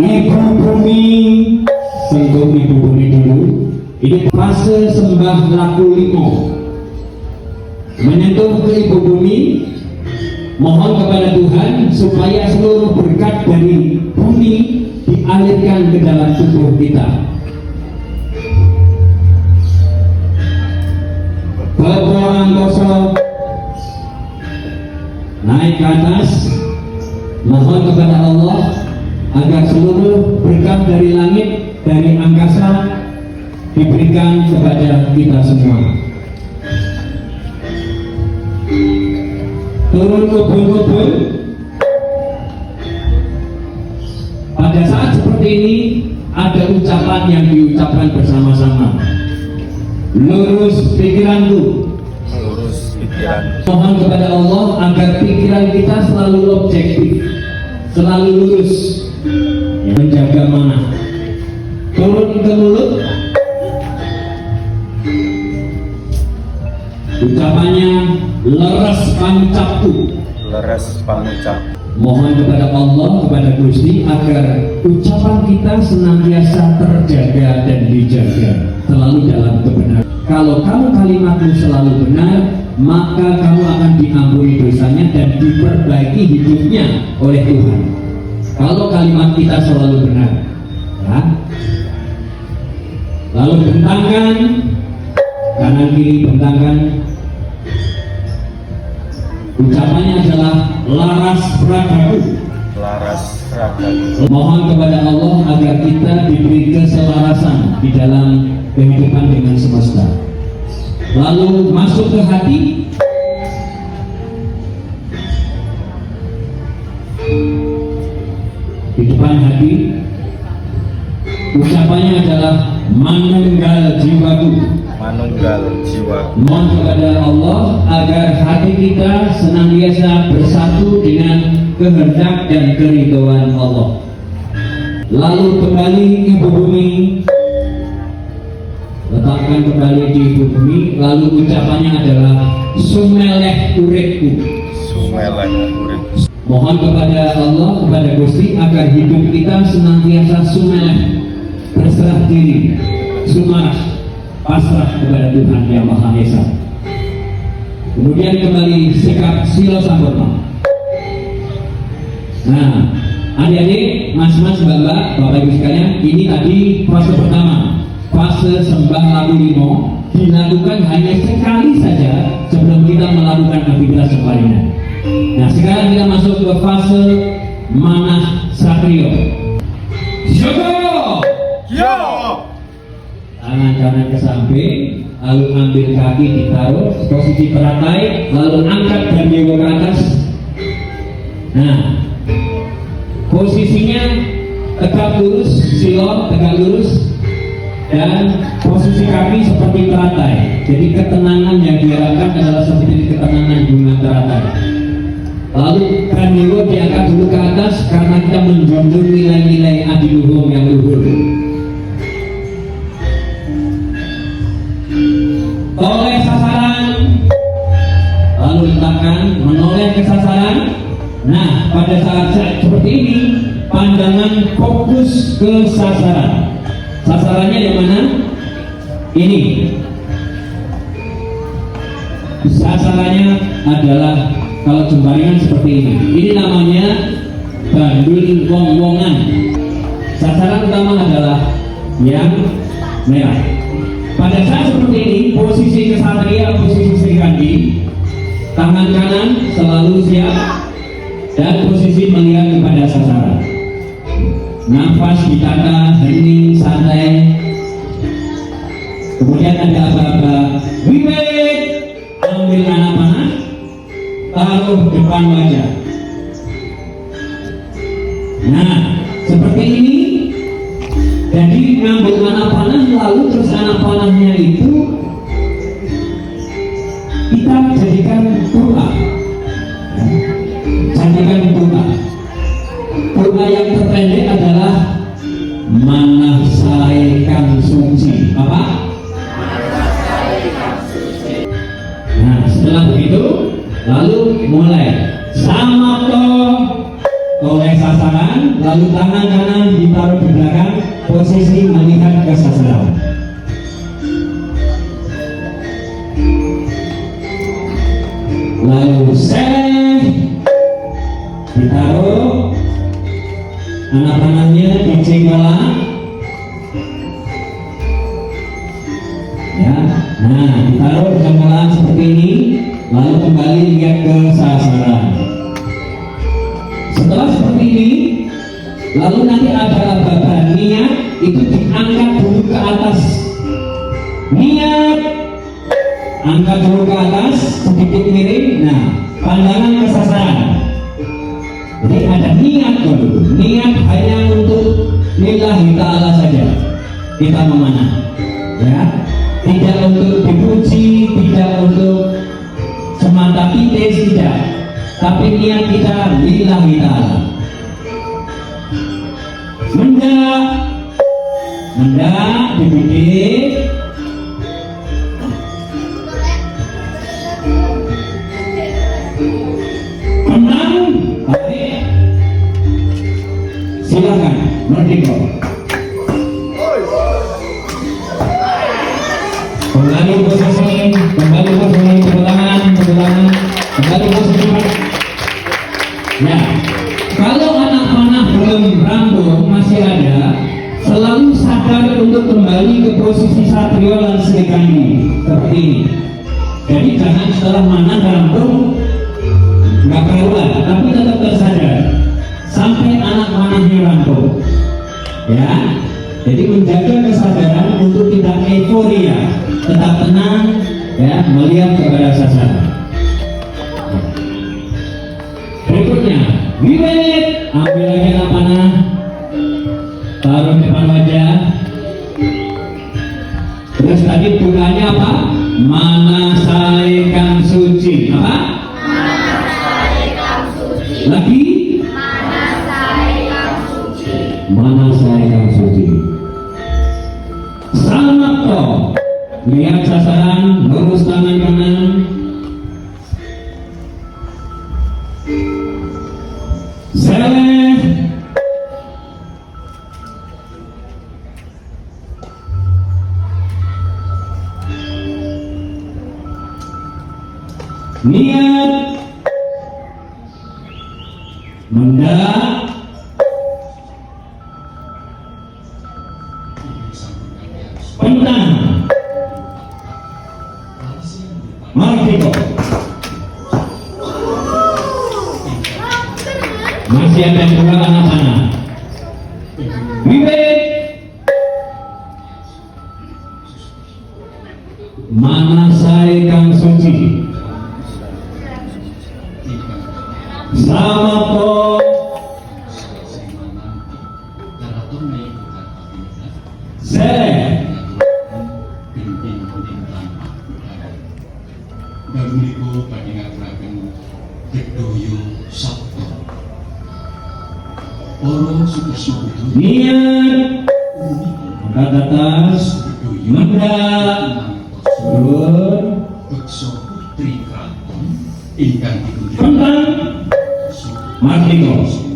Ibu bumi, sentuh ibu bumi dulu. Ini fase sembah laku limo. Menyentuh ke ibu bumi, mohon kepada Tuhan supaya seluruh berkat dari bumi dialirkan ke dalam tubuh kita. Kepulauan kosong naik ke atas, mohon kepada Allah agar seluruh berkat dari langit, dari angkasa diberikan kepada kita semua. Turun kubur-kubur. Pada saat seperti ini ada ucapan yang diucapkan bersama-sama. Lurus pikiranku. Lurus pikiran. Mohon kepada Allah agar pikiran kita selalu objektif, selalu lurus, menjaga mana. Turun ke mulut. Ucapannya leres pancapku. Leres pangucap. Mohon kepada Allah, kepada Gusti agar ucapan kita senantiasa terjaga dan dijaga selalu dalam kebenaran. Kalau kamu kalimatmu selalu benar, maka kamu akan diampuni dosanya dan diperbaiki hidupnya oleh Tuhan. Kalau kalimat kita selalu benar, ya. Lalu bentangkan kanan kiri, bentangkan. Ucapannya adalah laras ragaku. Laras ragaku. Mohon kepada Allah agar kita diberi keselarasan di dalam kehidupan dengan semesta. Lalu masuk ke hati. Di depan hati, ucapannya adalah manunggal jiwaku. Manunggal jiwa. Mohon kepada Allah agar hati kita senantiasa bersatu dengan kehendak dan keridhaan Allah. Lalu kembali ibu bumi, letakkan kembali di ibu bumi. Lalu ucapannya adalah sumeleh uripku. Sumeleh urip. Mohon kepada Allah, kepada Gusti agar hidup kita senantiasa sumeleh, berserah diri, sumarah, pasrah kepada Tuhan Yang Maha Esa. Kemudian kembali sikap sila sampurna. Nah, adik-adik, mas-mas, mbak-mbak, bapak ibu sekalian, ini tadi fase pertama, fase sembah laku limo, dilakukan hanya sekali saja sebelum kita melakukan aktivitas seharian. Nah, sekarang kita masuk ke fase manah satrio. Yogo! Yo! Tangan kanan ke samping, lalu ambil kaki ditaruh posisi teratai, lalu angkat dan dewa ke atas. Nah, posisinya tegak lurus, silo tegak lurus, dan posisi kaki seperti teratai. Jadi ketenangan yang diharapkan adalah seperti ketenangan bunga teratai. Lalu kandewa diangkat dulu ke atas karena kita menjunjung nilai-nilai adiluhum yang luhur. Toleh sasaran, lalu letakkan menoleh ke sasaran. Nah, pada saat seperti ini, pandangan fokus ke sasaran. Sasarannya yang mana? Ini. Sasarannya adalah kalau jembaringan seperti ini. Ini namanya bandul wong-wongan. Sasaran utama adalah yang merah. Pada saat seperti ini, posisi kesatria, posisi Sri Kandi, tangan kanan selalu siap dan posisi melihat kepada sasaran. Nafas ditata, hening, santai. Kemudian ada aba-aba wiwit, ambil anak panah, taruh depan wajah. Nah, seperti ini. Jadi ngambil anak panah, lalu terus anak panahnya itu kita jadikan doa. Jadikan doa. Doa yang terpendek adalah manah sae kang suci. Apa? Nah, setelah begitu lalu mulai samato oleh sasaran, lalu tangan kanan ditaruh di belakang, posisi melihat ke sasaran. Lalu ditaruh anak panahnya di cenggolan. Ya, nah ditaruh di cenggolan seperti ini, lalu kembali lihat ke sasaran. Setelah seperti ini, lalu nanti ada bagian niat itu diangkat dulu ke atas. Niat, angkat dulu ke atas, sedikit miring. Nah, pandangan ke sasaran. Jadi ada niat dulu. Niat hanya untuk lillahi ta'ala saja. Kita memanah, ya, tidak untuk dipuji, tidak untuk semata titis, tidak. Tapi niat kita lillahi ta'ala. Mendak dibidik. Menang, balik. Silakan, merdeka. Kembali posisi, tepuk tangan, kembali posisi. Ya, kalau anak panah belum rampung, masih ada, selalu sadar untuk kembali ke posisi satrio dan serikandi seperti ini. Jadi jangan setelah mana rampung nggak karuan, tapi tetap tersadar sampai anak panahnya rampung. Ya, jadi menjaga kesadaran untuk tidak euforia, tetap tenang, ya, melihat kepada sasaran. Berikutnya, wiwit, ambil lagi anak panah, taruh di depan wajah. Terus tadi bunganya apa? Manasai kang suci. Apa? Manasai kang suci. Lagi? Manasai kang suci. Manasai kang suci. Samato. Lihat sasaran, lurus tangan kanan. Niat mendak pentang merdeka. Masih ada dua anak panah. Wiwit, manasai kang suci. Samato Bermiliku bagi ngaturaken Bedoyo Sabto Oro Sukusmudu niat angkat atas mendak turun Bekso Putri Kraton ingkang dipunjual pentang merdeka.